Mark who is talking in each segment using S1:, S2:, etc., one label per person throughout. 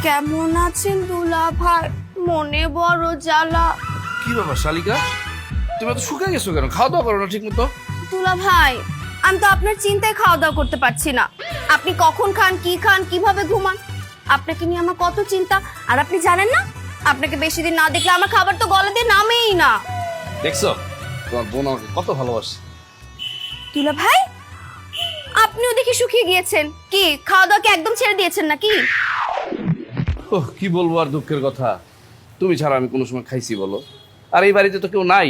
S1: কেমন আছেন দুলা ভাই? মনে বড় জ্বালা।
S2: কি ব্যাপার শালিকা, তুমি তো শুকিয়ে গেছো কেন? খাওয়া দাওয়া করো না ঠিক মতো?
S1: দুলা ভাই, আমি তো আপনার চিন্তায় খাওয়া দাওয়া করতে পারছি না। আপনি কখন খান, কি খান, কিভাবে ঘুমান, আপনাকে নিয়ে আমার কত চিন্তা। আর আপনি জানেন না, আপনাকে বেশি দিন না দেখলে আমার খাবার তো গলা দিয়ে নামেই না।
S2: দেখছো তোমার বোন আমাকে কত ভালোবাসে।
S1: দুলা ভাই, আপনিও দেখি শুকিয়ে গিয়েছেন। কি খাওয়া দাওয়াকে একদম ছেড়ে দিয়েছেন নাকি?
S2: ওহ, কি বলবো আর দুঃখের কথা, তুমি ছাড়া আমি কোনো সময় খাইছি বলো? আর এই বাড়িতে তো কেউ নাই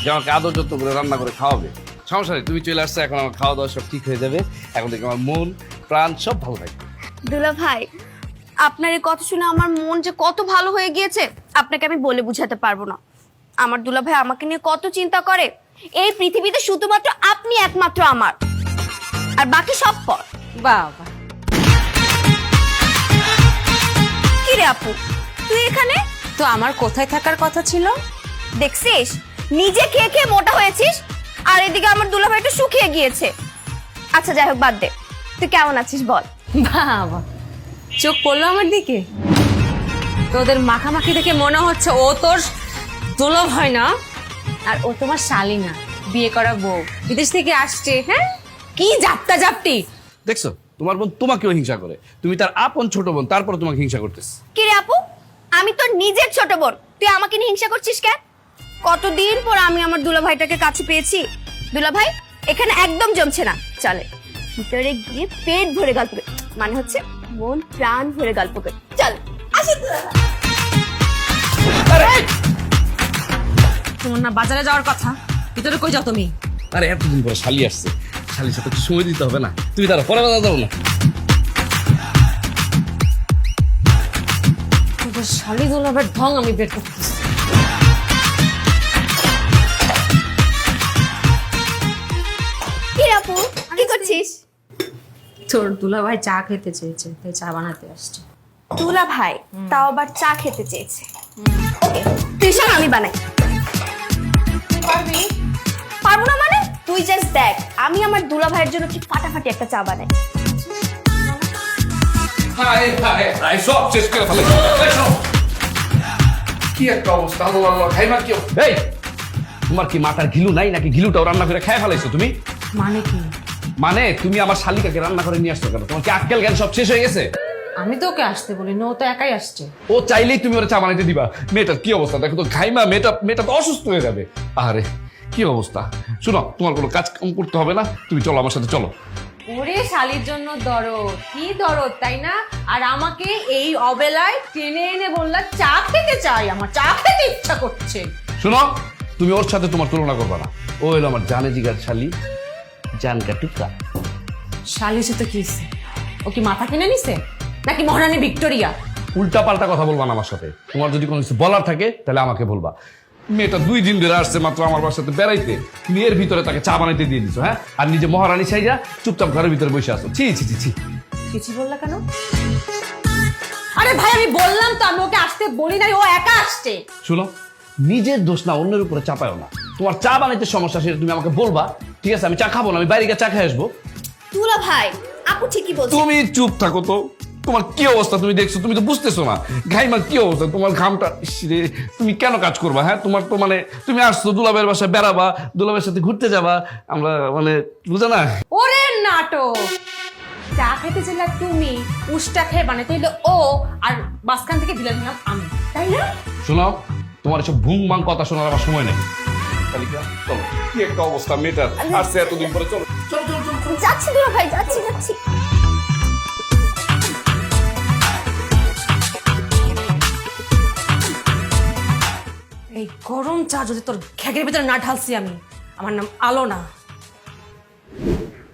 S2: যে আমাকে আদর যত্ন করে রান্না করে খাওয়াবে। সমস্যা নেই, তুমি চলে আসছো, এখন আমার খাওয়া দাওয়া সব ঠিক হয়ে যাবে। এখন থেকে আমার মন প্রাণ সব ভালো থাকবে।
S1: দুলা ভাই, আপনার এই কথা শুনে আমার মন যে কত ভালো হয়ে গিয়েছে আপনাকে আমি বলে বুঝাতে পারবো না। আমার দুলা ভাই আমাকে নিয়ে কত চিন্তা করে। এই পৃথিবীতে শুধুমাত্র আপনি একমাত্র আমার, আর বাকি সব পর।
S3: বাবা,
S1: কি রে আপু, তুই এখানে?
S3: তো আমার কোথায় থাকার কথা ছিল?
S1: দেখছিস, নিজে খেয়ে খেয়ে মোটা হয়েছিস, আর এদিকে আমার দুলা ভাইটা শুকিয়ে গিয়েছে। আচ্ছা যাই হোক, বাদ দে, তুই কেমন আছিস বল।
S3: বাবা, চোখ পড়লো আমার দিকে? তোদের মাখামাখি দেখে মনে হচ্ছে ও তোর দুলাভ হয় না, আর ও তোমার শালী না, বিয়ে করা বউ, বিদেশ থেকে আসছে। হ্যাঁ, কি জাপটা জাপটি।
S2: দেখছো তোমার বোন তোমাকেও হিংসা করে, তুমি তার আপন ছোট বোন, তারপর তোমাকে হিংসা করতেছে।
S1: কি রে আপু, আমি তোর নিজের ছোট বোন, তুই আমাকে নিয়ে হিংসা করছিস কেন? কতদিন পর আমি আমার দুলা ভাইটাকে কাছে পেয়েছি। দুলা ভাই, এখানে একদম জমছে না, চলে ভিতরে গিয়ে পেট ভরে গল্প করে, মানে হচ্ছে মন প্রাণ ভরে গল্প করে। চল আসি।
S3: তোমার না বাজারে যাওয়ার কথা, ভিতরে কই যাও তুমি?
S2: আরে এতদিন পরে শালি আসছে, শালির সাথে একটু সময় দিতে হবে না? তুমি তারা পরে বাজার দাও না।
S3: তোদের শালী দুলাভের ঢং আমি বের করতেছি।
S1: কি রে আপু, কি করছিস?
S3: তোর দুলাভাই চা খেতে চেয়েছে, তাই চা বানাতে আসছে।
S1: দুলা ভাই তাও আবার চা খেতে চেয়েছে? ওকে, তুই শোন, আমি বানাই।
S3: পারবি?
S1: পারবো না মানে? তুই জাস্ট দেখ, আমি আমার দুলা ভাইয়ের জন্য কি ফাটাফাটি একটা চা বানাই।
S2: হায় হায় হায়, সব শেষ করে ফেলে। কি একটা অবস্থা, আল্লাহ আল্লাহ, খাইবার কি? এই, তোমার কি মাথার ঘিলু নাই নাকি? ঘিলুটাও রান্না করে খেয়ে ফেলাইছো তুমি?
S3: মানে কি?
S2: মানে তুমি আমার শালিকাকে রান্না করে নিয়ে আসছো কেন? তোমার কি আক্কেল জ্ঞান সব শেষ হয়ে গেছে?
S3: আমি তো ওকে আসতে বলি না, ও তো একাই আসছে।
S2: ও চাইলেই তুমি ওরা চা বানাইতে দিবা? মেয়েটার কি অবস্থা দেখো তো, ঘাইমা মেয়েটা তো অসুস্থ হয়ে যাবে। আরে কি অবস্থা। শোনো, তোমার কোনো কাজ কাম করতে হবে না, তুমি চলো আমার সাথে, চলো।
S3: ওরে শালির জন্য দরদ, কি দরদ তাই না? আর আমাকে এই অবেলায় টেনে এনে বললা চা খেতে চাই, আমার চা খেতে ইচ্ছা করছে।
S2: শোনো, তুমি ওর সাথে তোমার তুলনা করবা না। ও হলো আমার জানে জিগার শালি, জানকা টুকা।
S3: শালির সাথে কি হইছে? ও কি মাথা কিনে নিছে নাকি মহারানী ভিক্টোরিয়া?
S2: উল্টা পাল্টা কথা বলবা না আমার সাথে। তোমার যদি কোনো কিছু বলার থাকে তাহলে আমাকে বলবা। মেয়েটা 2 দিন ধরে আসছে মাত্র আমার বাসাতে বেড়াইতে, তুমি এর ভিতরে তাকে চা বানাইতে দিয়ে দিছো, হ্যাঁ? আর নিজে মহারানী সাইজা চুপচাপ ঘরের ভিতরে বসে আছো। ছি ছি ছি ছি।
S3: কিছু বললা কেন? আরে ভাই, আমি বললাম তো, আমি ওকে আসতে বলি নাই, ও একা আসছে।
S2: শোনো, নিজের দোষ না অন্যের উপরে চাপায়ও না। তোমার চা বানাইতে সমস্যা, সেটা তুমি আমাকে বলবা, ঠিক আছে? আমি চা খাবো না, আমি বাইরে গিয়ে চা খেয়ে আসবো।
S1: দুলা ভাই, আপু ঠিকই বলছে।
S2: তুমি চুপ থাকো তো। তোমার কি অবস্থা তুমি দেখছো, তুমি তো বুঝতেছো না। ঘাইমার কি অবস্থা, তোমার ঘামটা। ইস রে, তুমি কেন কাজ করবা? হ্যাঁ, তোমার তো মানে তুমি আসছো দুলাবের বাসায় বেড়াবা, দুলাবের সাথে ঘুরতে যাবা, আমরা মানে বুঝো না।
S3: ওরে নাটক, চা খেতে চাইলে তুমি, উষ্টা খেয়ে বানাতে হইলে ও, আর মাঝখান থেকে দিলাম আমি, তাই না?
S2: শোনো, তোমার এসব ভুং ভাং কথা শোনার আমার সময় নেই। শালিকা, চলো। কি একটা অবস্থা মেয়েটার, আসছে এতদিন পরে, চলো।
S1: যাচ্ছি দুলা ভাই, যাচ্ছি যাচ্ছি।
S3: এই গরম চা যদি তোর ঘ্যাগের ভিতরে না ঢালছি আমি, আমার নাম আলো না।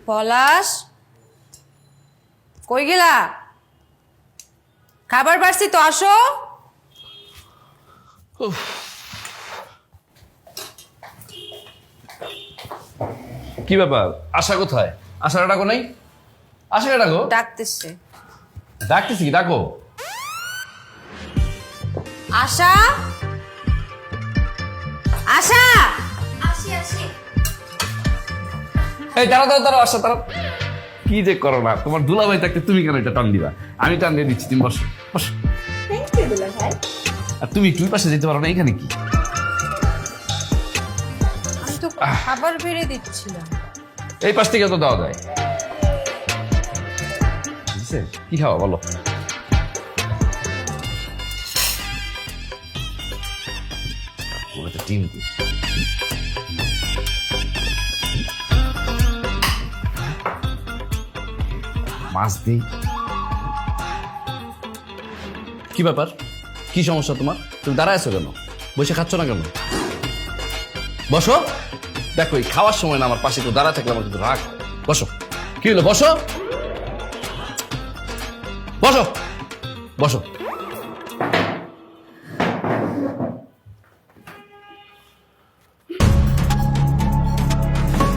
S3: পলাশ, কই গেলা? খাবার বাড়ছি তো, আসো।
S2: কি ব্যাপার, আশা কোথায়? আশাটা ডাকো নাই? আশাকে ডাকো।
S3: ডাকতেছে।
S2: ডাকতেছি কি, ডাকো।
S3: আশা, আশা।
S1: আসি আসি।
S2: এই দাঁড়া দাঁড়া দাঁড়া, আশা দাঁড়া। কি যে করো না, তোমার দুলাভাই থাকতে তুমি কেন এটা টান দিবা? আমি টান দিয়ে দিচ্ছি, তুমি বসো বসো।
S1: দুলা ভাই।
S2: আর তুমি একটু ওই পাশে যেতে পারো না, এখানে কি?
S3: আমি তো খাবার বেড়ে দিচ্ছিলাম।
S2: এই পাশ থেকে তো দেওয়া যায়। বুঝছে? কি খাওয়া বলো? ডিম দিই। মাছ দিই। কি ব্যাপার? কি সমস্যা তোমার? তুমি দাঁড়ায় আছো কেন? বসে খাচ্ছ না কেন? বসো। দেখো এই খাওয়ার সময় না আমার পাশে কেউ দাঁড়া থাকলে আমার কিন্তু রাগ হয়। বসো। কি হলো? বসো বসো বসো।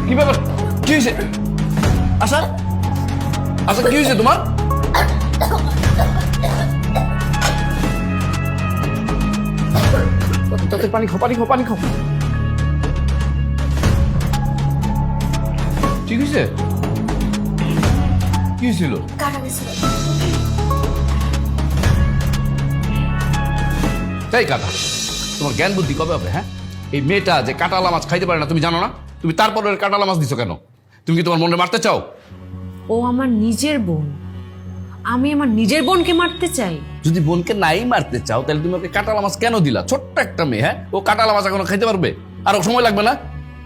S2: কি ব্যাপার? কি হয়েছে? আশা আশা কি হয়েছে তোমার? তাতে পানি খাও, পানি খাও, পানি খাও। ঠিক হয়েছে? কি হয়েছিল? তাই কাটা, তোমার জ্ঞান বুদ্ধি কবে হবে? হ্যাঁ, এই মেয়েটা যে কাঁটালা মাছ খাইতে পারে না তুমি জানো না? তুমি তারপর কাঁটালা মাছ দিছো কেন? তুমি কি তোমার মনে মারতে চাও?
S3: ও আমার নিজের বোন, আমি আমার নিজের বোনকে মারতে চাই?
S2: যদি বোনকে নাই মারতে চাও তাহলে তুমি ওকে কাঁটালা মাছ কেন দিলা? ছোট্ট একটা মেয়ে, হ্যাঁ, ও কাঁটালা মাছ এখনো খাইতে পারবে? আর সময় লাগবে না?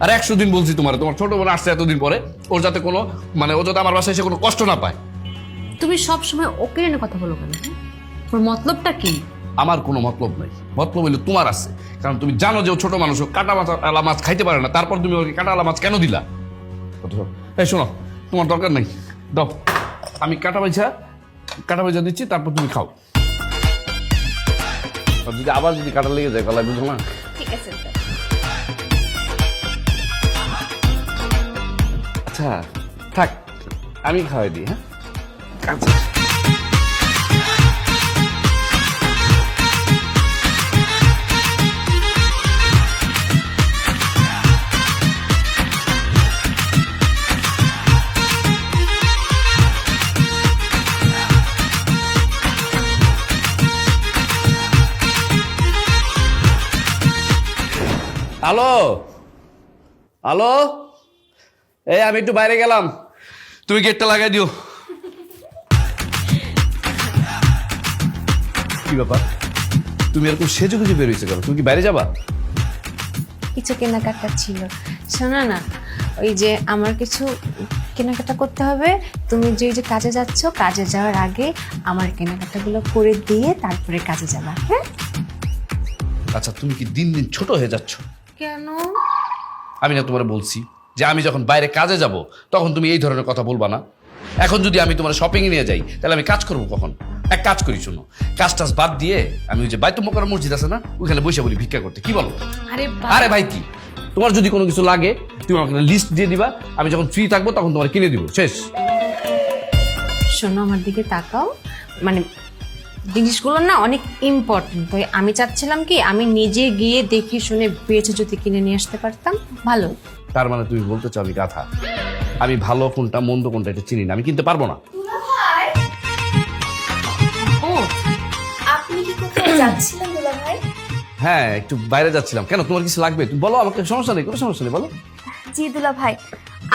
S2: আর 100 দিন বলছি তোমার ছোট বোন আসছে এতদিন পরে, ওর যাতে কোনো ও যাতে আমার বাসায় এসে কোনো কষ্ট না পায়।
S3: তুমি সব সময় ওকে নিয়ে কথা বলো কেন? ওর মতলবটা কি?
S2: আমার কোনো মতলব নাই, মতলব হইলে তোমার আছে। কারণ তুমি জানো যে ও ছোট মানুষ, ও কাঁটালা মাছ খাইতে পারে না, তারপর তুমি ওকে কাঁটালা মাছ কেন দিলা? এই শোনো, তোমার দরকার নেই, দাও। আমি কাটা পয়সা দিচ্ছি, তারপর তুমি খাও। আর যদি আবার কাটা লেগে যায় গলায়, বুঝো না?
S1: ঠিক আছে।
S2: আচ্ছা থাক, আমি খাওয়াই দিই। হ্যাঁ, আচ্ছা। হ্যালো হ্যালো, এই আমি একটু বাইরে গেলাম, তুমি গেটটা লাগাই দিও। কি ব্যাপার, তুমি এরকম সেজে গুজে বেরোইছো কেন? তুমি কি বাইরে যাবা?
S3: কিছু কেনাকাটা ছিল। শোনো না, ওই যে আমার কিছু কেনাকাটা করতে হবে, তুমি যে কাজে যাচ্ছ, কাজে যাওয়ার আগে আমার কেনাকাটাগুলো করে দিয়ে তারপরে কাজে যাবা। হ্যাঁ?
S2: আচ্ছা, তুমি কি দিন দিন ছোট হয়ে যাচ্ছ?
S3: কেন?
S2: আমি না তোমার বলছি যে আমি যখন বাইরে কাজে যাব তখন তুমি এই ধরনের কথা বলবা না। এখন যদি আমি তোমার শপিং এ নিয়ে যাই তাহলে আমি কাজ করবো কখন? এক কাজ করি, শোনো, কাজ টাজ বাদ দিয়ে আমি ওই যে বাইতুল মোকাররম মসজিদ আছে না, ওইখানে বসে বলি ভিক্ষা করতে। কি বলো? আরে ভাই, কি তোমার যদি কোনো কিছু লাগে তুমি আমাকে লিস্ট দিয়ে দিবা, আমি যখন ফ্রি থাকবো তখন তোমার কিনে দিব, শেষ।
S3: শোনো, আমার দিকে তাকাও, মানে জিনিসগুলো না অনেক ইম্পর্টেন্ট, তাই আমি চাচ্ছিলাম কি আমি নিজে গিয়ে দেখি শুনে বেছে যদি কিনে নিয়ে আসতে পারতাম ভালো।
S2: তার মানে তুমি বলতে চাও আমি গাধা? আমি ভালো কোনটা মন্দ কোনটা এটা চিনি না, আমি কিনতে পারবো না।
S3: ও,
S1: আপনি কি কোথাও যাচ্ছিলেন দুলা ভাই?
S2: হ্যাঁ, একটু বাইরে যাচ্ছিলাম। কেন, তোমার কিছু লাগবে? তুমি বলো, আমাকে সমস্যা নেই, কোনো সমস্যা নেই, বলো।
S1: জি দুলা ভাই,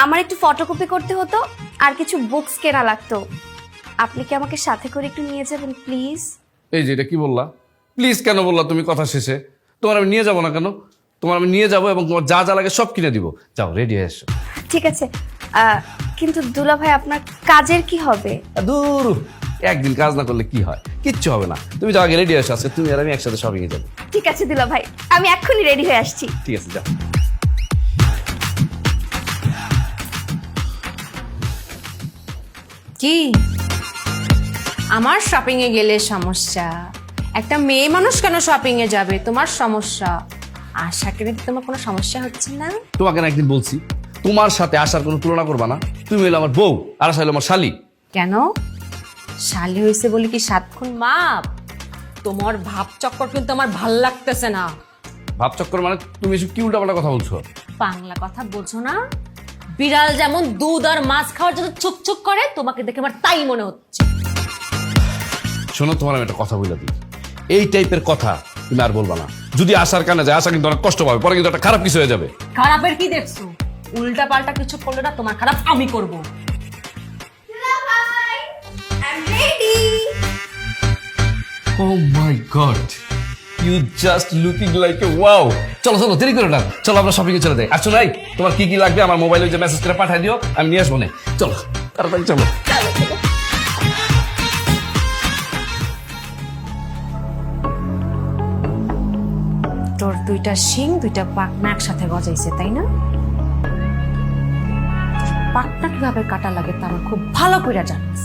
S1: আমার একটু ফটোকপি করতে হতো আর কিছু বুকস কেনা লাগতো, আপনি কি আমাকে সাথে করে একটু নিয়ে যাবেন প্লিজ?
S2: এই যে এটা কি বললা? প্লিজ কেন বললা তুমি কথা শেষে? তোমার আমি নিয়ে যাবো না কেন? তোমার আমি নিয়ে যাবো এবং তোমার যা যা লাগে সব কিনে দিব। যাও, রেডি হয়ে এসো।
S1: ঠিক আছে, কিন্তু দুলা ভাই আপনার কাজের কি হবে?
S2: দূর, একদিন কাজ না করলে কি হয়? কিচ্ছু হবে না, তুমি যাও, আগে রেডি হয়ে এসো। আজকে তুমি আর আমি একসাথে শপিং এ যাবো।
S1: ঠিক আছে দুলা ভাই, আমি এক্ষুনি রেডি হয়ে আসছি।
S2: ঠিক আছে, যাও।
S3: কি আমার শপিং এ গেলে সমস্যা? একটা মেয়ে মানুষ কেন শপিং এ যাবে? তোমার সমস্যা। আশা করি তোমার কোনো সমস্যা হচ্ছে না।
S2: তোমাকে না একদিন বলছি তোমার সাথে আসার কোনো তুলনা করবা না। তুমি হলো আমার বউ আর আশা হলো আমার শালি।
S3: কেন? শালি হয়েছে বলে কি 7 খুন মাপ? তোমার ভাব চক্কর কিন্তু আমার ভাল লাগতেছে না।
S2: ভাব চক্কর মানে? তুমি এসব কি উল্টাপাল্টা কথা বলছো?
S3: বাংলা কথা বোঝো না? বিড়াল যেমন দুধ আর মাছ খাওয়ার জন্য চুপ চুপ করে, তোমাকে দেখে আমার তাই মনে হচ্ছে।
S2: শোনো, তোমার আমি একটা কথা বলে দিই, এই টাইপের কথা তুমি আর বলবা না। যদি আশার কানে যায়, আশা কিন্তু অনেক কষ্ট পাবে, পরে কিন্তু একটা খারাপ কিছু হয়ে যাবে।
S3: খারাপের কি দেখছো? উল্টা পাল্টা কিছু করলে না তোমার খারাপ আমি করব।
S1: দুলাভাই, I'm ready.
S2: Oh my God, you just looking like a wow. চলো চলো, দেরি করো না, চলো আমরা শপিং এ চলে যাই। আসছো নাই, তোমার কি কি লাগবে আমার মোবাইলে যে মেসেজ করে পাঠিয়ে দিও, আমি নিয়ে আসবো না। চলো তাড়াতাড়ি চলো।
S3: তোর দুইটা শিং দুইটা পাকনা একসাথে গজাইছে, তাই না? পাকনা কিভাবে কাটা লাগে তা আমার খুব ভালো করে জানিস।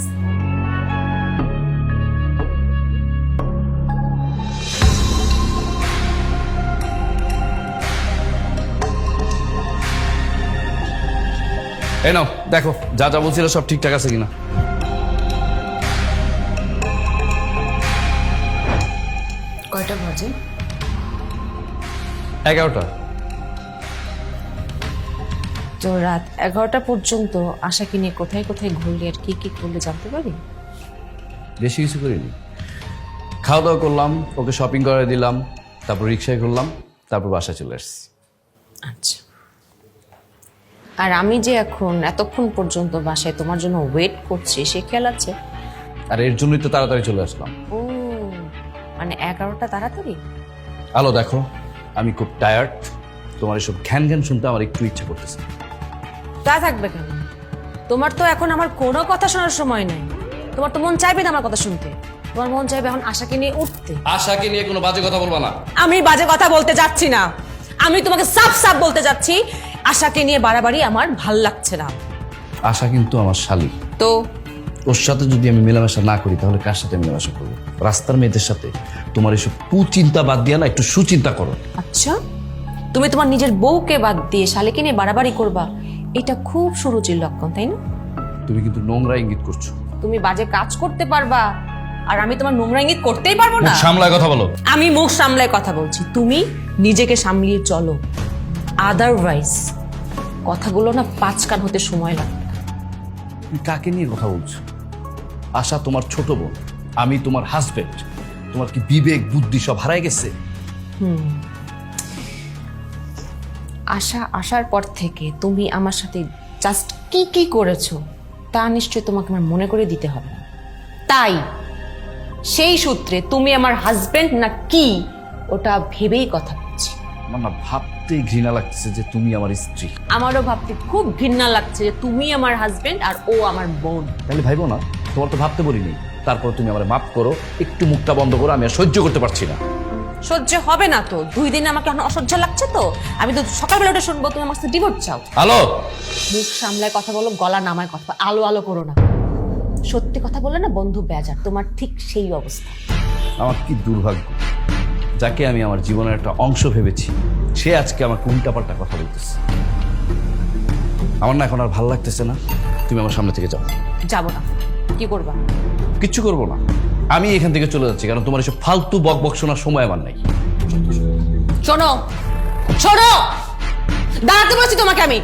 S2: এই নাও দেখো, যা যা বলছিল সব ঠিকঠাক আছে কিনা।
S3: কয়টা বাজে?
S2: 11টা।
S3: তো রাত 11টা পর্যন্ত আশাকে নিয়ে কোথায় কোথায় ঘুরলি আর কি কি করলে জানতে পারি?
S2: বেশি কিছু করিনি, খাওয়া দাওয়া করলাম, ওকে শপিং করে দিলাম, তারপর রিক্সায় করলাম, তারপর বাসায় চলে আসছি।
S3: আচ্ছা, আর আমি যে এখন এতক্ষণ পর্যন্ত বাসায় তোমার জন্য ওয়েট করছি সে খেয়াল আছে?
S2: আর এর জন্যই তো তাড়াতাড়ি চলে আসলাম।
S3: ও মানে 11টা তাড়াতাড়ি?
S2: আলো দেখো, আমি খুব টায়ার্ড, তোমার এসব ঘ্যান ঘ্যান শুনতে আমার একটু ইচ্ছা করতেছে।
S3: তা থাকবে কেন? তোমার তো এখন আমার কোনো কথা শোনার সময় নাই। তোমার তো মন চাইবে না আমার কথা শুনতে, তোমার মন চাইবে এখন আশাকে নিয়ে উঠতে।
S2: আশাকে নিয়ে কোনো বাজে কথা বলবা না।
S3: আমি বাজে কথা বলতে যাচ্ছি না, আমি তোমাকে সাফ সাফ বলতে যাচ্ছি আশাকে নিয়ে বাড়াবাড়ি আমার ভাল লাগছে না।
S2: আশা কিন্তু আমার শালী,
S3: তো
S2: ওর সাথে যদি আমি মেলামেশা না করি তাহলে কার সাথে মেলামেশা করবো? রাস্তার মেয়েদের সাথে। তোমার এসব কুচিন্তা বাদ দিয়া না একটু সুচিন্তা করো।
S3: আচ্ছা, তুমি তোমার নিজের বউকে বাদ দিয়ে শালিকে নিয়ে বাড়াবাড়ি করবা, এটা খুব সুরুচির লক্ষণ, তাই না?
S2: তুমি কিন্তু নোংরা ইঙ্গিত করছো।
S3: তুমি বাজে কাজ করতে পারবা আর আমি তোমার নোংরা ইঙ্গিত করতেই পারবো না?
S2: সামলায় কথা বলো।
S3: আমি মুখ সামলায় কথা বলছি, তুমি নিজেকে সামলিয়ে চলো, আদারওয়াইজ কথাগুলো না 5 কান হতে সময় লাগবে।
S2: তুমি কাকে নিয়ে কথা বলছো? আশা তোমার ছোট বোন, আমি তোমার হাজবেন্ড। তোমার কি বিবেক বুদ্ধি সব হারায় গেছে?
S3: আসার পর থেকে তুমি আমার সাথে জাস্ট কি কি করেছো তা নিশ্চয়ই তোমাকে আমার মনে করে দিতে হবে না। তাই সেই সূত্রে তুমি আমার হাজবেন্ড না কি ওটা ভেবেই কথা বলছি।
S2: আমার না ভাবতেই ঘৃণা লাগতেছে যে তুমি আমার স্ত্রী।
S3: আমারও ভাবতে খুব ঘৃণা লাগছে যে তুমি আমার হাজবেন্ড আর ও আমার বোন।
S2: তাহলে ভাইবো না, তোমার তো ভাবতে বলিনি। তারপর তুমি আমার মাফ করো, একটু মুখটা বন্ধ করো, আমি আর সহ্য করতে পারছি না।
S3: সহ্য হবে না তো, 2 দিনে আমাকে এখন অসহ্য লাগছে তো। আমি তো সকালবেলা ওটা শুনবো তুমি আমার সাথে ডিভোর্স চাও।
S2: হ্যালো,
S3: মুখ সামলায় কথা বলো, গলা নামায় কথা, আলো আলো করো না। সত্যি কথা বলে না বন্ধু বেজার, তোমার ঠিক সেই অবস্থা।
S2: আমার কি দুর্ভাগ্য, যাকে আমি আমার জীবনের একটা অংশ ভেবেছি সে আজকে আমাকে উল্টাপাল্টা কথা বলতেছে। আমার না এখন আর ভালো লাগতেছে না, তুমি আমার সামনে থেকে যাও।
S3: যাবো না, কি করবা?
S2: কিচ্ছু করবো না, আমি এখান থেকে চলে যাচ্ছি, কারণ তোমার এসব ফালতু বক বক শোনার সময় আমার নাই।
S3: শোনো শোনো, দাঁড়াতে বলছি তোমাকে আমি।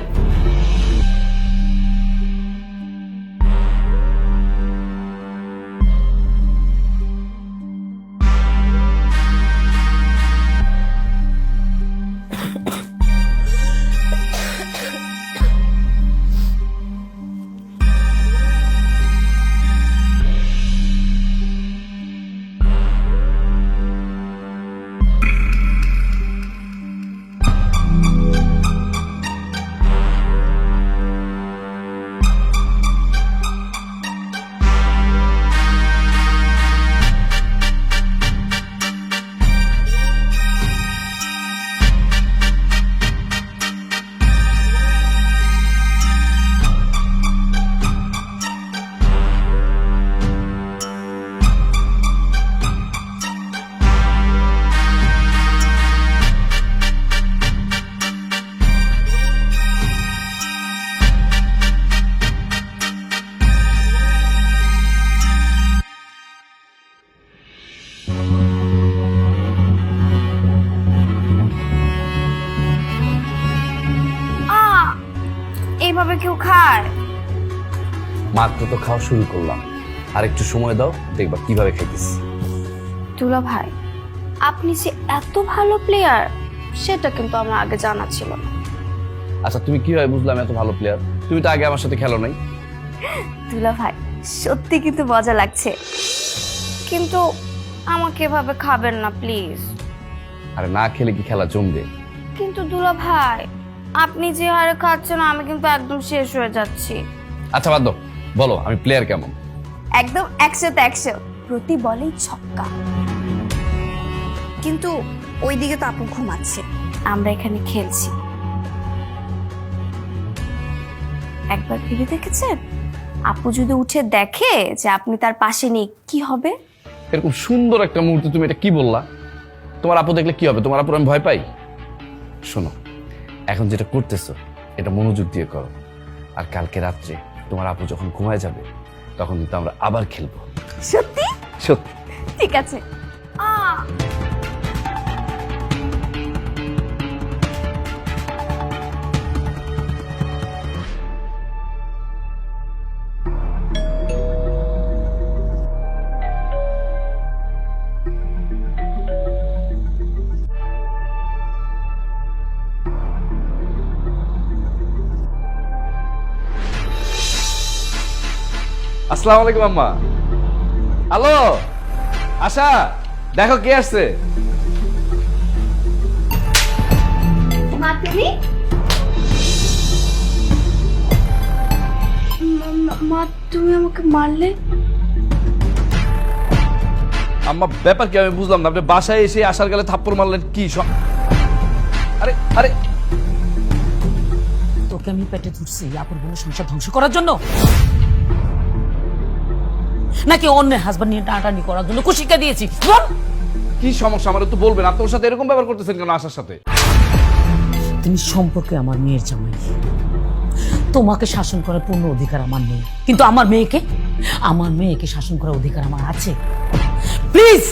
S1: এইভাবে কেউ খায়?
S2: মাত্র তো খাওয়া শুরু করলাম, আর একটু সময় দাও, দেখবা কিভাবে খাইতেছি।
S1: দুলা ভাই, আপনি যে এত ভালো প্লেয়ার সেটা কিন্তু আমার আগে জানা ছিল না।
S2: আচ্ছা তুমি কিভাবে বুঝলাম এত ভালো প্লেয়ার? তুমি তো আগে আমার সাথে খেলো নাই।
S1: দুলা ভাই সত্যি কিন্তু মজা লাগছে, কিন্তু আমাকে এভাবে খাবেন না প্লিজ।
S2: আরে না খেলে কি খেলা জমবে?
S1: কিন্তু দুলা ভাই আপনি যে হারে খাচ্ছেন আমি কিন্তু একদম শেষ হয়ে যাচ্ছি।
S2: আচ্ছা বাদ দাও, বলো আমি প্লেয়ার কেমন?
S1: একদম 100তে 100, প্রতি বলেই ছক্কা। কিন্তু ওইদিকে তো আপু ঘুমাচ্ছে, আমরা এখানে খেলছি। একবার ভেবে দেখেছেন আপু যদি উঠে দেখে যে আপনি তার পাশে নেই কি হবে?
S2: এরকম সুন্দর একটা মুহূর্তে তুমি এটা কি বললা? তোমার আপু দেখলে কি হবে? তোমার আপুর আমি ভয় পাই? শোনো, এখন যেটা করতেছো এটা মনোযোগ দিয়ে করো, আর কালকে রাত্রে তোমার আপু যখন ঘুমায় যাবে তখন কিন্তু আমরা আবার খেলবো।
S1: সত্যি?
S2: সত্যি।
S1: ঠিক আছে।
S2: আসসালামু আলাইকুম আম্মা। হ্যালো আশা, দেখো কে আসছে।
S1: মা তুমি? মা তুমি আমাকে মারলে?
S2: আম্মা ব্যাপার কি আমি বুঝলাম না, আপনি বাসায় এসে আসার গেলে থাপ্পড় মারলেন কি আরে আরে
S4: তোকে আমি পেটে ধরছি আপুর বোনের সংসার ধ্বংস করার জন্য, নাকি অন্যের হাজবেন্ড নিয়ে টানাটানি করার জন্য কুশিকা দিয়েছি? বল
S2: কি সমস্যা আমার তো বলবেন। আপনার সাথে এরকম ব্যবহার করতেছেন কেন আশার সাথে?
S4: তুমি সম্পর্কে আমার মেয়ের জামাই, তোমাকে শাসন করার পূর্ণ অধিকার আমার নেই, কিন্তু আমার মেয়েকে শাসন করার অধিকার আমার আছে। প্লিজ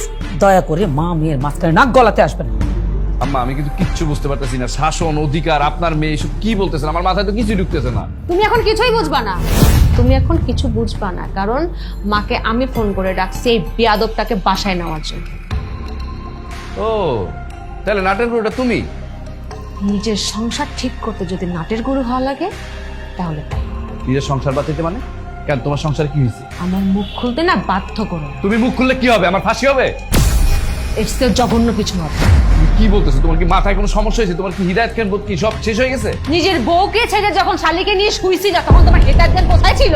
S4: দয়া করে মা মেয়ের মাঝখানে নাক গলাতে আসবে না।
S2: আম্মা আমি কিন্তু কিচ্ছু বুঝতে পারতেছি না, শাসন অধিকার আপনার মেয়ে এসব কি বলতেছেন? আমার মাথায় তো কিছুই ঢুকতেছে না।
S3: তুমি এখন কিছুই বুঝবা না, তুমি এখন কিছু বুঝবা না, কারণ মাকে আমি ফোন করে ডাকছি এই বেয়াদবটাকে বাসায় নেওয়ার জন্য।
S2: ও তাহলে নাটের গুরুটা তুমি?
S3: নিজের সংসার ঠিক করতে যদি নাটের গুরু হওয়া লাগে তাহলে তাই।
S2: নিজের সংসার বাঁচাইতে মানে? কেন তোমার সংসারে কি হয়েছে?
S3: আমার মুখ খুলতে না বাধ্য করো।
S2: তুমি মুখ খুললে কি হবে? আমার ফাঁসি হবে?
S3: এর চেয়ে জঘন্য কিছু হবে।
S2: তুমি কি বলতেছো? তোমার কি মাথায় কোনো সমস্যা হয়েছে? তোমার কি হিদায়ত জ্ঞান বোধ কি সব শেষ হয়ে গেছে?
S3: নিজের বউকে ছেড়ে যখন শালিকে নিয়ে শুইছি না তখন তোমার হেটার জ্ঞান কোথায় ছিল?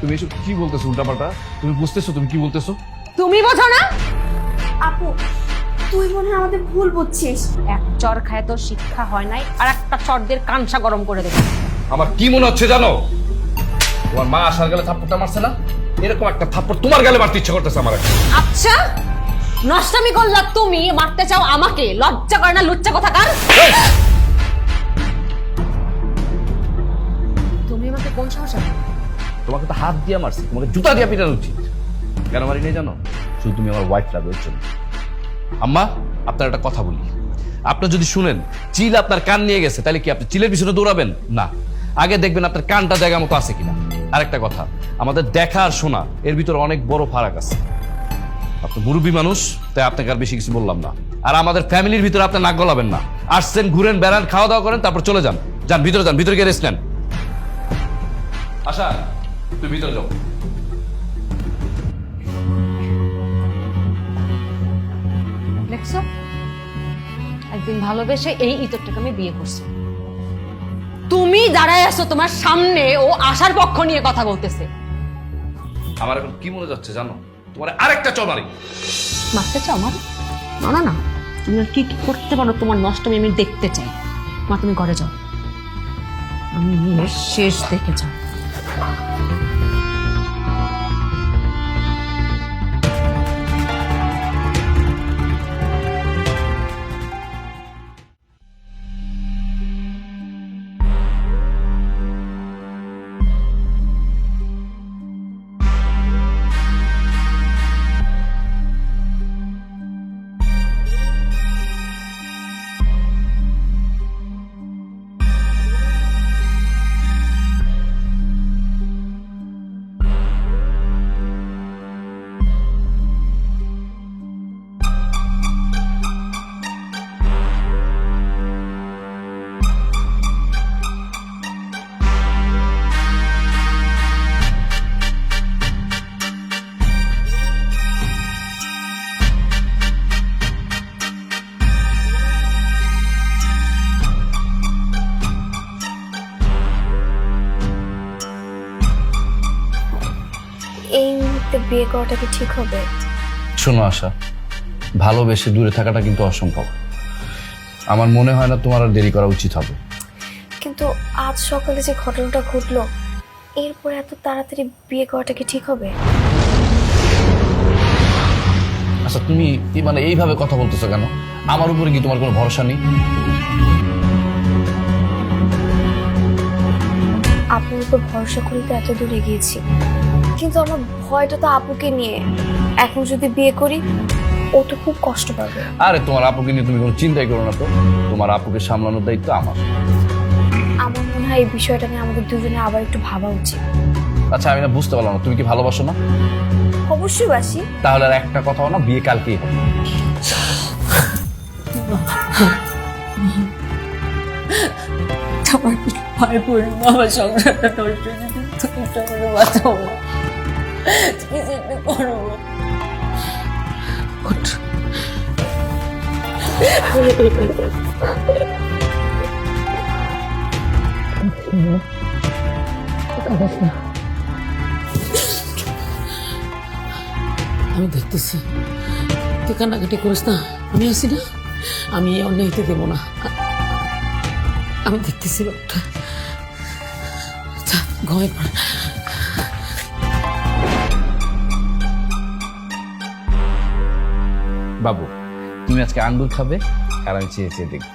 S2: তুমি এসব কি বলতেছো উল্টাপাল্টা? তুমি বুঝতেছো তুমি কি বলতেছো?
S3: তুমি বোঝো না?
S1: আপু তুই মনে হয় আমাদের ভুল বুঝছিস।
S3: এক চর খায় তোর শিক্ষা হয় নাই, আর একটা চরদের কানসা গরম করে দেবে।
S2: আমার কি মনে হচ্ছে জানো? তোমার মা আসার গেলে থাপ্পড়টা মারছে না, এরকম একটা থাপ্পড় তোমার গালে মারতে ইচ্ছা করতেছে আমার।
S3: আচ্ছা নষ্টামি করলা তুমি, মারতে চাও আমাকে? লজ্জা করে না লুচ্চা কথা কার? তুমি আমাকে কোন সাহসে?
S2: তোমাকে তো হাত দিয়ে মারছি, তোমাকে জুতা দিয়ে পিটানো উচিত। কেন মারি নেই জানো? শুধু তুমি আমার ওয়াইফ লাগবে জন্য। আম্মা আপনার একটা কথা বলি, আপনি যদি শুনেন চিল আপনার কান নিয়ে গেছে তাহলে কি আপনি চিলের পিছনে দৌড়াবেন? না, আগে দেখবেন আপনার কানটা জায়গা মতো আছে কিনা। আরেকটা কথা, আমাদের দেখা আর শোনা এর ভিতরে অনেক বড় ফারাক আছে। আপনি মুরব্বী মানুষ, তাই আপনাকে আর বেশি কিছু বললাম না। আর আমাদের ফ্যামিলির ভিতরে আপনি নাক গলাবেন না। আসছেন, ঘুরেন, বেড়ান, খাওয়া দাওয়া করেন, তারপর চলে যান। যান ভিতরে যান, ভিতরে গিয়ে রেস্ট নেন। আশা তুই ভিতরে যাও।
S3: দেখছো, একদিন ভালোবেসে এই ইতরটাকে আমি বিয়ে করছি। তুমি দাঁড়ায় আছো, তোমার সামনে ও আশার পক্ষ নিয়ে কথা বলতেছে।
S2: আমার এখন কি মনে যাচ্ছে জানো? তোমার আরেকটা চর মারি।
S3: মারতে চাও আমার? না না না, তুমি আর কি কি করতে পারো তোমার নষ্টমী আমি দেখতে চাই। মা তুমি ঘরে যাও, আমি এর শেষ দেখে যাও।
S1: থাকতে বিয়ে করাটা কি ঠিক হবে?
S2: শোনো আশা, ভালোবেসে দূরে থাকাটা কিন্তু অসম্ভব। আমার মনে হয় না তোমার আর দেরি করা উচিত হবে।
S1: কিন্তু আজ সকালে যে ঘটনাটা ঘটলো, এরপরে এত তাড়াতাড়ি বিয়ে করাটা কি ঠিক হবে?
S2: আচ্ছা তুমি মানে এইভাবে কথা বলতেছো কেন? আমার উপরে কি তোমার কোনো ভরসা নেই?
S1: আপুর উপর ভরসা করে তো এত দূর এগিয়েছি, কিন্তু আমার ভয়টা তো আপুকে নিয়ে। এখন যদি বিয়ে করি, ও তো খুব কষ্ট পাবে।
S2: আরে তোমার আপুকে নিয়ে তুমি কোনো চিন্তাই করো না তো, তোমার আপুকে সামলানোর দায়িত্ব আমার।
S1: আমার মনে হয় এই বিষয়টা নিয়ে আমাদের দুজনে আবার একটু ভাবা উচিত।
S2: আচ্ছা আমি না বুঝতে পারলাম না, তুমি কি ভালোবাসো না?
S1: অবশ্যই বাসি।
S2: তাহলে আর একটা কথাও না, বিয়ে কালকেই হবে।
S4: আমার ভাই বোন আমার সংসারটা নষ্ট হয়ে যেত, তুমি সবাই বাঁচাও না, তুমি যেটা করো না। ওঠ। আমি দেখতেছি তুই কান্নাকাটি করিস না, আমি আছি না, আমি অন্যায় হতে দেবো না। আমি দেখতেছি লোকটা, ঘুমাই পড়।
S2: বাবু তুমি আজকে আঙ্গুর খাবে আর আমি চেয়ে চেয়ে দেখবো।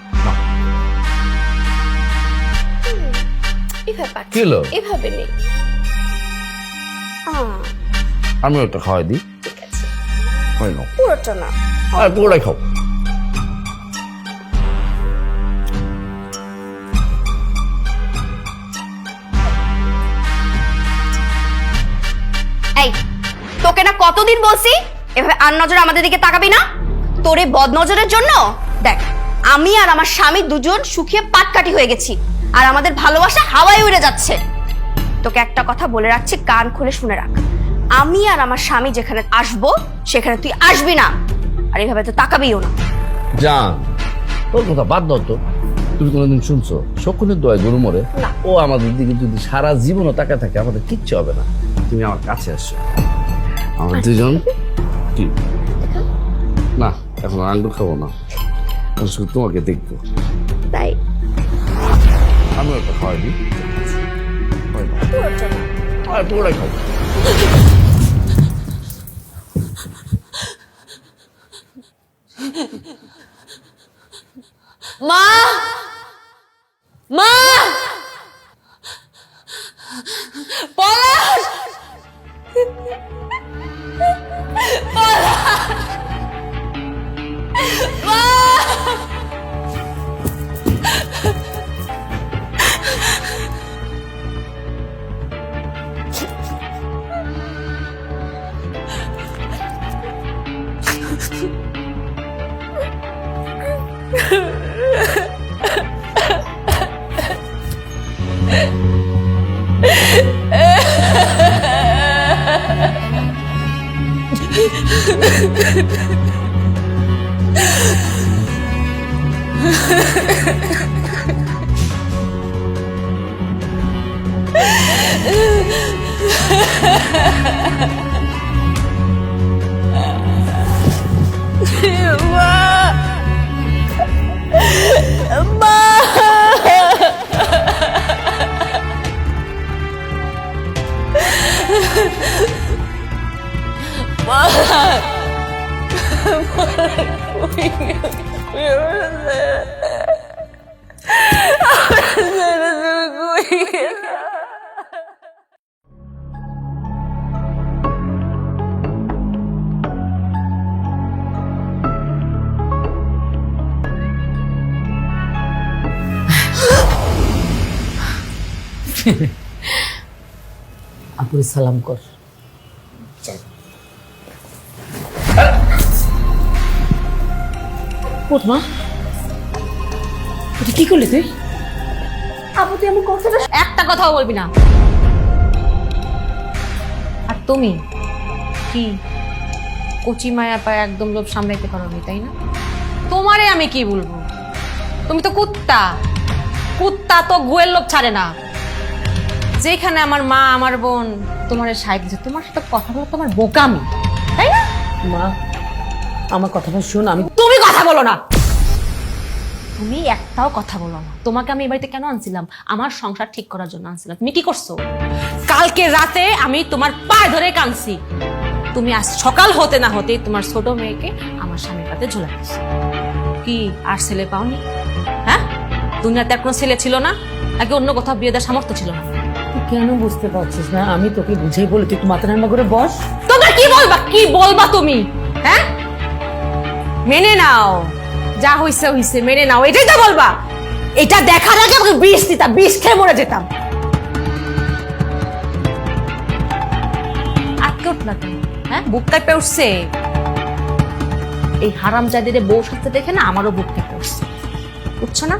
S1: এভাবে
S2: কি হলো?
S1: এভাবে নেই।
S2: আমি ওটা খাওয়াই দিই।
S1: ঠিক আছে,
S2: হয় না
S1: পুরোটা না।
S2: আর পুরোটাই খাও।
S1: এই তোকে না কতদিন বলছি এভাবে আর নজরে আমাদের দিকে তাকাবি না। তোর এই বদ নজরের জন্য দেখ আমি আর আমার স্বামী দুজন শুকিয়ে পাটকাঠি হয়ে গেছি, আর আমাদের ভালোবাসা হাওয়ায় উড়ে যাচ্ছে। তোকে একটা কথা বলে রাখছি, কান খুলে শুনে রাখ। আমি আর আমার স্বামী যেখানে আসবো সেখানে তুই আসবি না, আর এইভাবে তো তাকাবিও না।
S2: জান ওর কথা বাদ দাও তো। তুমি কোনোদিন শুনছো শকুনের দোয়ায় গরু মরে?
S1: না।
S2: ও আমাদের দিকে যদি সারা জীবনও তাকা থাকে আমাদের কিচ্ছু হবে না। তুমি আমার কাছে আসছো, আমার দুজন কি না এখন আঙ্গুর খাবো না, আমি শুধু তোমাকে দেখবো।
S1: তাই
S2: আমি ওটা খাওয়াই দিই। হয় না। আর পুরোটাই খাবো।
S3: মা, মা, পলাশ,
S4: আপুরে সালাম কর। ওঠ মা, এটা কি করলি তুই?
S1: আপু তুই আমার কথাটা
S3: একটা কথাও বলবি না। আর তুমি কি কচি মায়া পায় একদম লোভ সামলাইতে পারোনি, তাই না? তোমারে আমি কি বলবো, তুমি তো কুত্তা, কুত্তা তো গোয়েল লোভ ছাড়ে না। যেখানে আমার মা আমার বোন তোমার সাহেব দিচ্ছে, তোমার সাথে কথা বলো তোমার বোকামি, তাই না?
S4: মা আমার কথাটা শোন, আমি
S3: তুমি কথা বলো না, তুমি একটাও কথা বলো না। তোমাকে আমি এই বাড়িতে কেন আনছিলাম? আমার সংসার ঠিক করার জন্য আনছিলাম। তুমি কি করছো? কালকে রাতে আমি তোমার পায়ে ধরে কাঁদছি, তুমি আজ সকাল হতে না হতেই তোমার ছোট মেয়েকে আমার স্বামীর কাছে ঝুলা দিচ্ছ। কি আর ছেলে পাওনি? হ্যাঁ, দুনিয়াতে আর কোনো ছেলে ছিল না, নাকি অন্য কোথাও বিয়ে দেওয়ার সামর্থ্য ছিল না?
S4: তুই কেন বুঝতে পারছিস না? আমি তোকে বুঝেই বলি, তুই একটু মাথা ঠান্ডা করে বস।
S3: তোমরা কি বলবা, কি বলবা তুমি? হ্যাঁ, মেনে নাও, যা হইছে হইছে, মেনে নাও, এটাই তো বলবা? এটা দেখার আগে আমাকে বিষ দিতাম, বিষ খেয়ে মরে যেতাম। আটকে উঠলা কেন? হ্যাঁ, বুক কাঁপে উঠছে। এই হারামজাদিরে বউ সাথে দেখে না আমারও বুক কেঁপে উঠছে, বুঝছো না?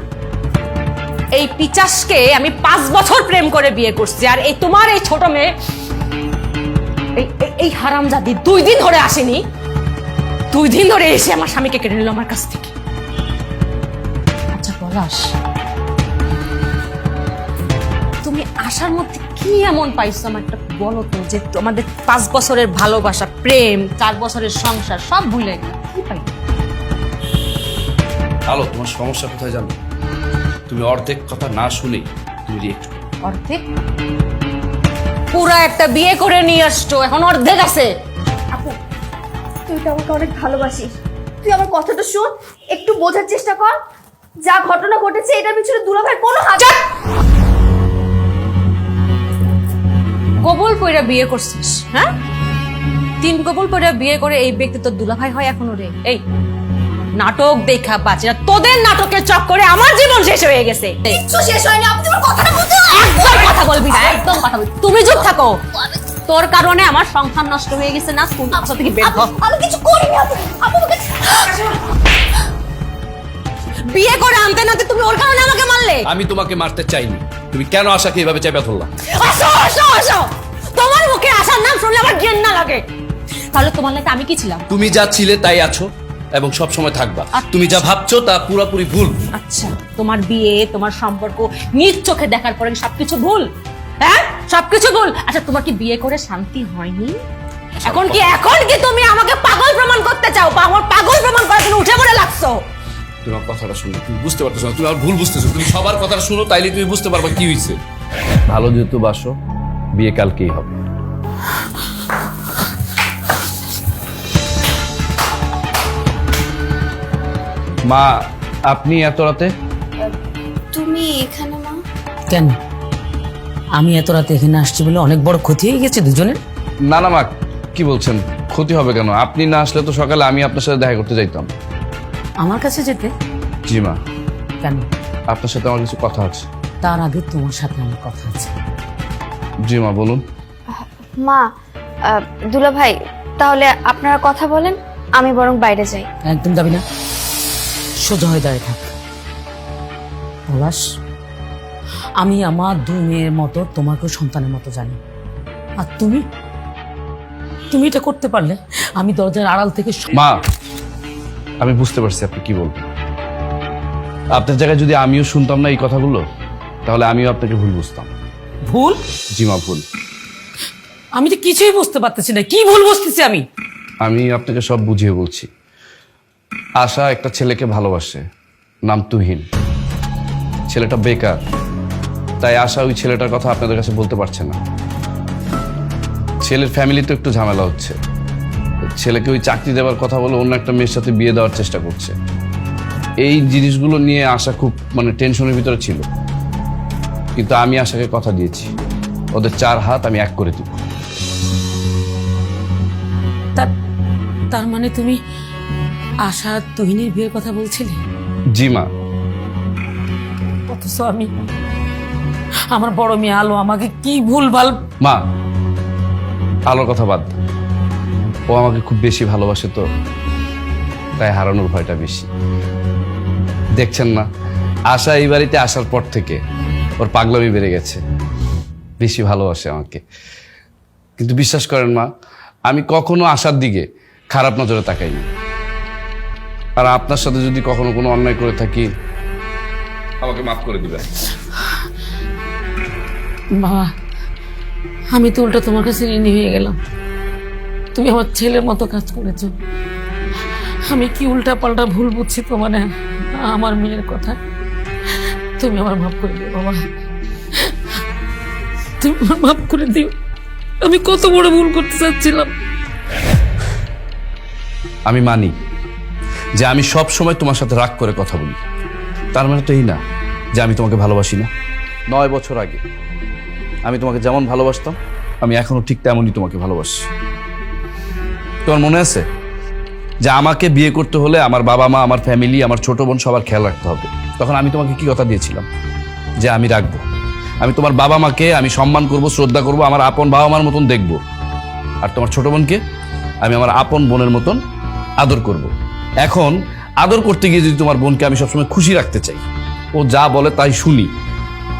S3: এই পিচাসকে আমি 5 বছর প্রেম করে বিয়ে করছি, আর এই তোমার এই ছোট মেয়ে এই হারামজাদি 2 দিন ধরে আসেনি, 2 দিন ধরে এসে আমার স্বামীকে কেড়ে নিল আমার কাছ থেকে। আচ্ছা পলাশ, তুমি আশার মধ্যে কি এমন পাইছো আমার একটা বলো তো, যে আমাদের 5 বছরের ভালোবাসা, প্রেম, 4 বছরের সংসার সব ভুলে গেল? কি পাই?
S2: আলো, তোমার সমস্যা কোথায় জানো? তুমি অর্ধেক কথা না শুনেই তুমি রিয়েক্ট করো।
S3: অর্ধেক? পুরা একটা বিয়ে করে নিয়ে আসছো, এখন অর্ধেক আছে।
S1: আপু, তুই তো আমাকে অনেক ভালোবাসিস, তুই আমার কথাটা শোন, একটু বোঝার চেষ্টা কর। যা ঘটনা ঘটেছে এটার পিছনে দুলাভাইয়ের কোনো হাত।
S3: কবুল কইরা বিয়ে করছিস? হ্যাঁ, 3 কবুল কইরা বিয়ে করে এই ব্যক্তি তোর দুলাভাই হয় এখনো রে? এই নাটক দেখা বাঁচে না, তোদের নাটকের চক্করে আমার জীবন শেষ হয়ে গেছে।
S1: কিচ্ছু শেষ হয়নি, আপনি তোমার কথাটা বলতে
S3: একদম কথা বলবি না, একদম কথা বলবি। তুমি চুপ থাকো, তোর কারণে আমার সংসার নষ্ট হয়ে গেছে না? স্কুল থেকে বের হ।
S1: আমি কিছু করিনি আপু, আপু আমাকে
S3: বিয়ে করে আনতে নাতে তুমি ওর কারণে আমাকে মারলে।
S2: আমি তোমাকে মারতে চাইনি, তুমি কেন আশাকে এভাবে চেপে ধরলা?
S3: আসো আসো আসো, তোমার মুখে আসার নাম শুনলে আমার ঘেন্না লাগে। তাহলে তোমার লাইফে আমি কি ছিলাম?
S2: তুমি যা ছিলে তাই আছো এবং সব সময় থাকবা। তুমি যা ভাবছো তা পুরোপুরি ভুল।
S3: আচ্ছা, তোমার বিয়ে, তোমার সম্পর্ক নিজ চোখে দেখার পরে সবকিছু ভুল? হ্যাঁ, সবকিছু ভুল। আচ্ছা, তোমার কি বিয়ে করে শান্তি হয়নি? এখন কি তুমি আমাকে পাগল প্রমাণ করতে চাও, বা আমার পাগল প্রমাণ করার জন্য উঠে পড়ে লাগছো?
S2: তোমার কথাটা শুনো, তুমি বুঝতে পারতেছো না, তুমি আর ভুল বুঝতেছো। তুমি সবার কথাটা শুনো, তাইলে তুমি বুঝতে পারবা কি হয়েছে। ভালো যেহেতু বাসো, বিয়ে কালকেই হবে। মা, আপনি এত রাতে?
S1: তুমি এখানে মা?
S4: কেন? আমি এত রাতে এখানে আসছি বলে অনেক বড় ক্ষতি হয়ে গেছে দুজনের?
S2: না না মা, কি বলছেন? ক্ষতি হবে কেন? আপনি না আসলে তো সকালে আমি আপনার সাথে দেখা করতে যাইতাম।
S4: আমার কাছে যেতে?
S2: জি মা।
S4: কেন?
S2: আপনার সাথে আমার কিছু কথা আছে।
S4: তার আগে তোমার সাথে আমার কথা আছে।
S2: জি মা, বলুন।
S1: মা, দুলাভাই তাহলে আপনারা কথা বলেন, আমি বরং বাইরে যাই।
S4: একদম যাবি না, সোজা হয়ে দাঁড়িয়ে থাক। পলাশ, আমি আমার 2 মেয়ের মতো তোমাকেও সন্তানের মতো জানি, আর তুমি এটা করতে পারলে আমি দরজার আড়াল থেকে
S2: মা, আমি বুঝতে পারছি আপনি কি বলবেন। আপনার জায়গায় যদি আমিও শুনতাম না এই কথাগুলো, তাহলে আমিও আপনাকে ভুল বুঝতাম।
S4: ভুল?
S2: জি মা, ভুল।
S4: আমি তো কিছুই বুঝতে পারতেছি না, কি ভুল বুঝতেছি আমি?
S2: আমি আপনাকে সব বুঝিয়ে বলছি। আশা একটা ছেলেকে ভালোবাসে, নাম তুহিন। ছেলেটা বেকার, তাই আশা ওই ছেলেটার কথা আপনাদের কাছে বলতে পারছে না। ছেলের ফ্যামিলিতে একটু ঝামেলা হচ্ছে, ছেলেকে ওই চাকরি দেওয়ার কথা বলে অন্য একটা মেয়ের সাথে বিয়ে দেওয়ার চেষ্টা করছে। এই জিনিসগুলো নিয়ে আশা খুব টেনশনের ভিতরে ছিল, কিন্তু আমি আশাকে কথা দিয়েছি ওদের 4 হাত আমি 1 করে দিব।
S4: তার মানে তুমি আশা তুহিনের বিয়ের কথা বলছিলে?
S2: জি মা।
S4: অথচ আমি, আমার বড় মেয়ে আলো আমাকে কি ভুলভাল।
S2: মা, আলোর কথা বাদ, ও আমাকে খুব বেশি ভালোবাসে, তো তাই হারানোর ভয়টা বেশি। দেখছেন না, আশা এই বাড়িতে আসার পর থেকে ওর পাগলামি বেড়ে গেছে, বেশি ভালোবাসে আমাকে। কিন্তু বিশ্বাস করেন মা, আমি কখনো আশার দিকে খারাপ নজরে তাকাইনি। আর আপনার সাথে যদি কখনো কোনো অন্যায় করে থাকি, আমাকে মাফ করে দিবেন।
S4: বাবা, আমি তো উল্টা তোমার কাছে ঋণী হয়ে গেলাম। তুমি আমার ছেলের মতো কাজ করেছো। আমি কি উল্টা পাল্টা ভুল বুঝছি তোমার আমার মেয়ের কথা? তুমি আমার মাফ করে দিও বাবা, তুমি আমার মাফ করে দিও। আমি কত বড় ভুল করতে চাচ্ছিলাম।
S2: আমি মানি যে আমি সব সময় তোমার সাথে রাগ করে কথা বলি, তার মানে তো এই না যে আমি তোমাকে ভালোবাসি না। 9 বছর আগে আমি তোমাকে যেমন ভালোবাসতাম আমি এখনো ঠিক তেমনই তোমাকে ভালোবাসি। তোমার মনে আছে যে আমাকে বিয়ে করতে হলে আমার বাবা মা, আমার ফ্যামিলি, আমার ছোট বোন সবার খেয়াল রাখতে হবে। তখন আমি তোমাকে কি কথা দিয়েছিলাম? যে আমি রাখবো, আমি তোমার বাবা মাকে আমি সম্মান করব, শ্রদ্ধা করব, আমার আপন বাবা মার মতন দেখব। আর তোমার ছোট বোনকে আমি আমার আপন বোনের মতন আদর করব। এখন আদর করতে গিয়ে যদি তোমার বোনকে আমি সবসময় খুশি রাখতে চাই, ও যা বলে তাই শুনি,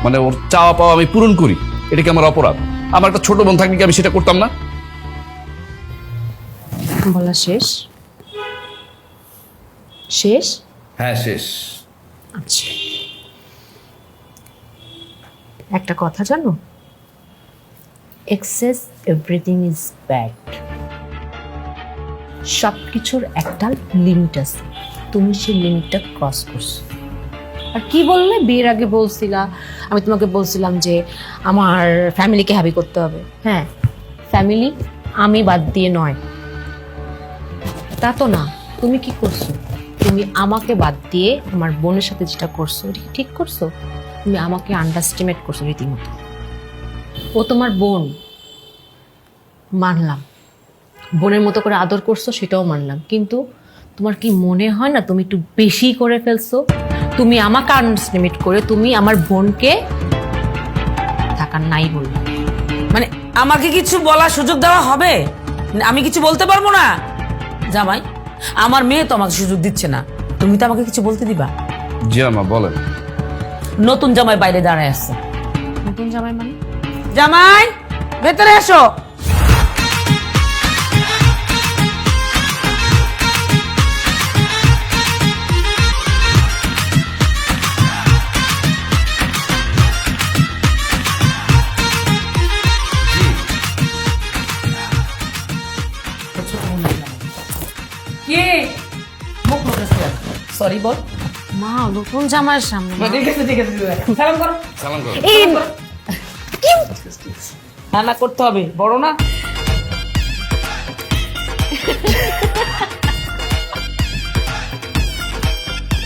S2: মানে ওর চাওয়া পাওয়া আমি পূরণ করি, এটা কি আমার অপরাধ? আমার একটা ছোট বোন থাকলে কি আমি সেটা করতাম না?
S3: বলা শেষ? শেষ?
S2: হ্যাঁ শেষ।
S3: আচ্ছা, একটা কথা জানো, এক্সেস এভরিথিং ইজ ব্যাড। সব কিছুর একটা লিমিট আছে, তুমি সেই লিমিটটা ক্রস করছো। আর কি বললে? বিয়ের আগে বলছিলা, আমি তোমাকে বলছিলাম যে আমার ফ্যামিলিকে হ্যাপি করতে হবে। হ্যাঁ, ফ্যামিলি আমি বাদ দিয়ে নয়, তা তো না। তুমি কি করছো? তুমি আমাকে বাদ দিয়ে আমার বোনের সাথে যেটা করছো এটা কি ঠিক করছো? তুমি আমাকে আন্ডারস্টিমেট করছো রীতিমতো। ও তোমার বোন, মানলাম। বোনের মতো করে আদর করছো সেটাও মানলাম, কিন্তু তোমার কি মনে হয় না তুমি একটু বেশি করে ফেলছো? তুমি আমাকে আন্ডারস্টিমেট করে তুমি আমার বোনকে থাকার নাই বলবে।
S4: মানে আমাকে কিছু বলার সুযোগ দেওয়া হবে? আমি কিছু বলতে পারবো না? জামাই, আমার মেয়ে তো আমাকে সুযোগ দিচ্ছে না, তুমি তো আমাকে কিছু বলতে দিবা?
S2: জি আমা বলেন।
S4: নতুন জামাই বাইরে দাঁড়ায় আছে।
S3: নতুন জামাই মানে?
S4: জামাই ভেতরে এসো। কে মুখ লুকাচ্ছে? সরি বল।
S3: মা, নতুন জামাইয়ের সামনে মা।
S4: ঠিক আছে ঠিক আছে, সালাম করো।
S2: সালাম করো।
S1: এই
S4: না না করতে হবে, বড় না।